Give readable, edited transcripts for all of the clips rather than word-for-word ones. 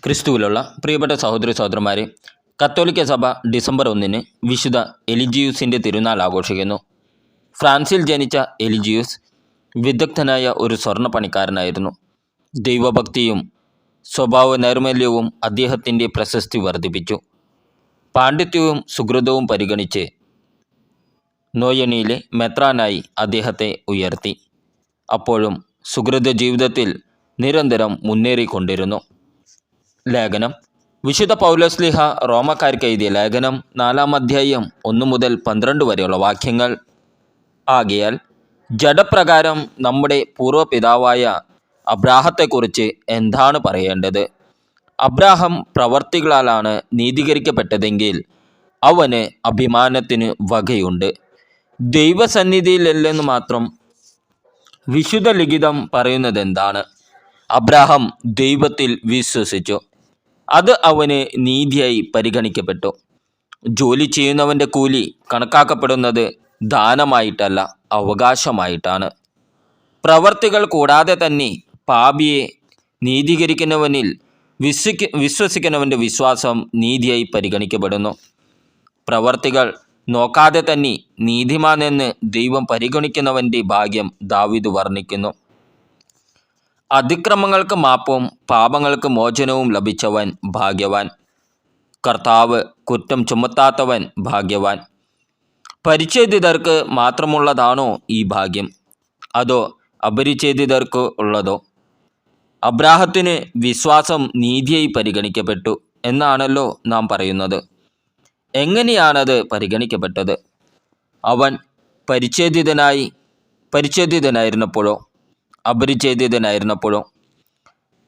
ക്രിസ്തുവിലുള്ള പ്രിയപ്പെട്ട സഹോദരി സഹോദരന്മാരെ, കത്തോലിക്ക സഭ ഡിസംബർ 1 വിശുദ്ധ എലിജിയൂസിൻ്റെ തിരുനാൾ ആഘോഷിക്കുന്നു. ഫ്രാൻസിൽ ജനിച്ച എലിജിയൂസ് വിദഗ്ധനായ ഒരു സ്വർണ്ണ പണിക്കാരനായിരുന്നു. ദൈവഭക്തിയും സ്വഭാവ നൈർമല്യവും അദ്ദേഹത്തിൻ്റെ പ്രശസ്തി വർദ്ധിപ്പിച്ചു. പാണ്ഡിത്യവും സുഹൃതവും പരിഗണിച്ച് നോയണിയിലെ മെത്രാനായി അദ്ദേഹത്തെ ഉയർത്തി. അപ്പോഴും സുഹൃത ജീവിതത്തിൽ നിരന്തരം മുന്നേറിക്കൊണ്ടിരുന്നു. ലേഖനം വിശുദ്ധ പൗലോസ്ലീഹ റോമക്കാർക്ക് എഴുതിയ ലേഖനം 4-ാം അധ്യായം 1 മുതൽ 12 വരെയുള്ള വാക്യങ്ങൾ. ആകയാൽ ജഡപ്രകാരം നമ്മുടെ പൂർവ്വപിതാവായ അബ്രാഹത്തെക്കുറിച്ച് എന്താണ് പറയേണ്ടത്? അബ്രാഹം പ്രവർത്തികളാലാണ് നീതീകരിക്കപ്പെട്ടതെങ്കിൽ അവന് അഭിമാനത്തിന് വകയുണ്ട്. ദൈവസന്നിധിയിലല്ലെന്ന് മാത്രം വിശുദ്ധ ലിഖിതം പറയുന്നതെന്താണ്? അബ്രാഹം ദൈവത്തിൽ വിശ്വസിച്ചു, അത് അവന് നീതിയായി പരിഗണിക്കപ്പെട്ടു. ജോലി ചെയ്യുന്നവൻ്റെ കൂലി കണക്കാക്കപ്പെടുന്നത് ദാനമായിട്ടല്ല, അവകാശമായിട്ടാണ്. പ്രവർത്തികൾ കൂടാതെ തന്നെ പാപിയെ നീതീകരിക്കുന്നവനിൽ വിശ്വസിക്കുന്നവൻ്റെ വിശ്വാസം നീതിയായി പരിഗണിക്കപ്പെടുന്നു. പ്രവർത്തികൾ നോക്കാതെ തന്നെ നീതിമാനെന്ന് ദൈവം പരിഗണിക്കുന്നവൻ്റെ ഭാഗ്യം ദാവീദ് വർണ്ണിക്കുന്നു. അതിക്രമങ്ങൾക്ക് മാപ്പും പാപങ്ങൾക്ക് മോചനവും ലഭിച്ചവൻ ഭാഗ്യവാൻ. കർത്താവ് കുറ്റം ചുമത്താത്തവൻ ഭാഗ്യവാൻ. പരിച്ഛേദിതർക്ക് മാത്രമുള്ളതാണോ ഈ ഭാഗ്യം, അതോ അപരിച്ഛേദിതർക്ക് ഉള്ളതോ? അബ്രാഹത്തിന് വിശ്വാസം നീതിയായി പരിഗണിക്കപ്പെട്ടു എന്നാണല്ലോ നാം പറയുന്നത്. എങ്ങനെയാണത് പരിഗണിക്കപ്പെട്ടത്? അവൻ പരിച്ഛേദിതനായിരുന്നപ്പോഴോ അപരിച്ഛേദിതനായിരുന്നപ്പോഴോ?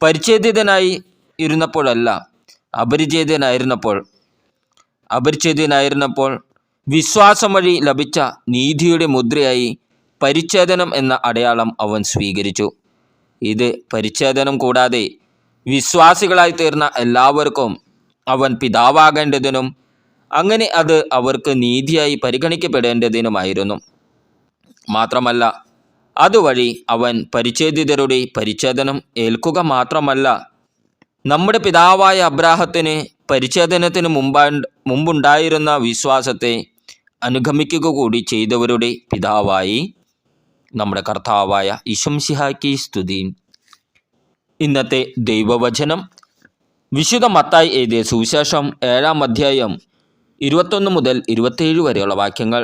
പരിച്ഛേദിതനായി ഇരുന്നപ്പോഴല്ല, അപരിച്ഛേദിതനായിരുന്നപ്പോൾ വിശ്വാസം വഴി ലഭിച്ച നീതിയുടെ മുദ്രയായി പരിച്ഛേദനം എന്ന അടയാളം അവൻ സ്വീകരിച്ചു. ഇത് പരിച്ഛേദനം കൂടാതെ വിശ്വാസികളായി തീർന്ന എല്ലാവർക്കും അവൻ പിതാവാകേണ്ടതിനും അങ്ങനെ അത് അവർക്ക് നീതിയായി പരിഗണിക്കപ്പെടേണ്ടതിനുമായിരുന്നു. മാത്രമല്ല, അതുവഴി അവൻ പരിച്ഛേദിതരുടെ പരിച്ഛേദനം ഏൽക്കുക മാത്രമല്ല, നമ്മുടെ പിതാവായ അബ്രാഹത്തിന് പരിച്ഛേദനത്തിന് മുമ്പുണ്ടായിരുന്ന വിശ്വാസത്തെ അനുഗമിക്കുക കൂടി ചെയ്തവരുടെ പിതാവായി. നമ്മുടെ കർത്താവായ ഈശോമിശിഹായ്ക്ക് സ്തുതി. ഇന്നത്തെ ദൈവവചനം വിശുദ്ധ മത്തായി എഴുതിയ സുവിശേഷം 7-ാം അധ്യായം 21 മുതൽ 27 വരെയുള്ള വാക്യങ്ങൾ.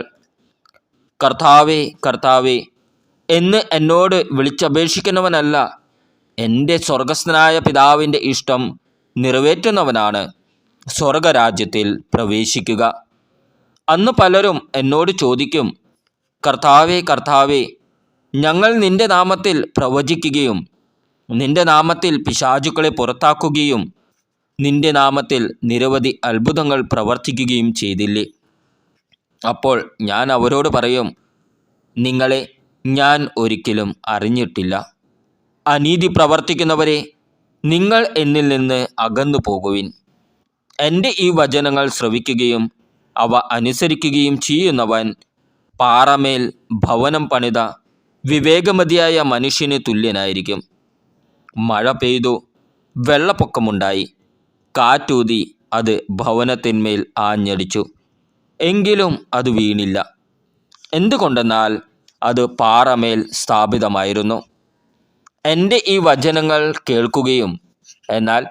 കർത്താവേ, കർത്താവേ എന്ന് എന്നോട് വിളിച്ചപേക്ഷിക്കുന്നവനല്ല, എൻ്റെ സ്വർഗസ്ഥനായ പിതാവിൻ്റെ ഇഷ്ടം നിറവേറ്റുന്നവനാണ് സ്വർഗരാജ്യത്തിൽ പ്രവേശിക്കുക. അന്ന് പലരും എന്നോട് ചോദിക്കും, കർത്താവേ, കർത്താവേ, ഞങ്ങൾ നിൻ്റെ നാമത്തിൽ പ്രവചിക്കുകയും നിൻ്റെ നാമത്തിൽ പിശാചുക്കളെ പുറത്താക്കുകയും നിൻ്റെ നാമത്തിൽ നിരവധി അത്ഭുതങ്ങൾ പ്രവർത്തിക്കുകയും ചെയ്തില്ലേ? അപ്പോൾ ഞാൻ അവരോട് പറയും, നിങ്ങളെ ഞാൻ ഒരിക്കലും അറിഞ്ഞിട്ടില്ല. അനീതി പ്രവർത്തിക്കുന്നവരെ, നിങ്ങൾ എന്നിൽ നിന്ന് അകന്നു പോകുവിൻ. എൻ്റെ ഈ വചനങ്ങൾ ശ്രവിക്കുകയും അവ അനുസരിക്കുകയും ചെയ്യുന്നവൻ പാറമേൽ ഭവനം പണിത വിവേകമതിയായ മനുഷ്യന് തുല്യനായിരിക്കും. മഴ പെയ്തു, വെള്ളപ്പൊക്കമുണ്ടായി, കാറ്റൂതി അത് ഭവനത്തിന്മേൽ ആഞ്ഞടിച്ചു, എങ്കിലും അത് വീണില്ല. എന്തുകൊണ്ടെന്നാൽ അത് പാറമേൽ സ്ഥാപിതമായിരുന്നു. എൻ്റെ ഈ വചനങ്ങൾ കേൾക്കുകയും എന്നാൽ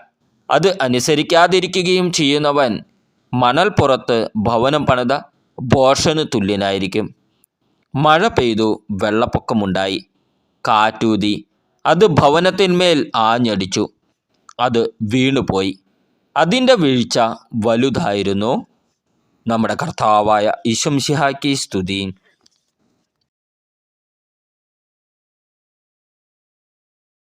അത് അനുസരിക്കാതിരിക്കുകയും ചെയ്യുന്നവൻ മണൽപ്പുറത്ത് ഭവനം പണിത ഭോഷന് തുല്യനായിരിക്കും. മഴ പെയ്തു, വെള്ളപ്പൊക്കമുണ്ടായി, കാറ്റൂതി അത് ഭവനത്തിന്മേൽ ആഞ്ഞടിച്ചു, അത് വീണുപോയി. അതിൻ്റെ വീഴ്ച വലുതായിരുന്നു. നമ്മുടെ കർത്താവായ ഈശോമിശിഹായ്ക്ക് സ്തുതി.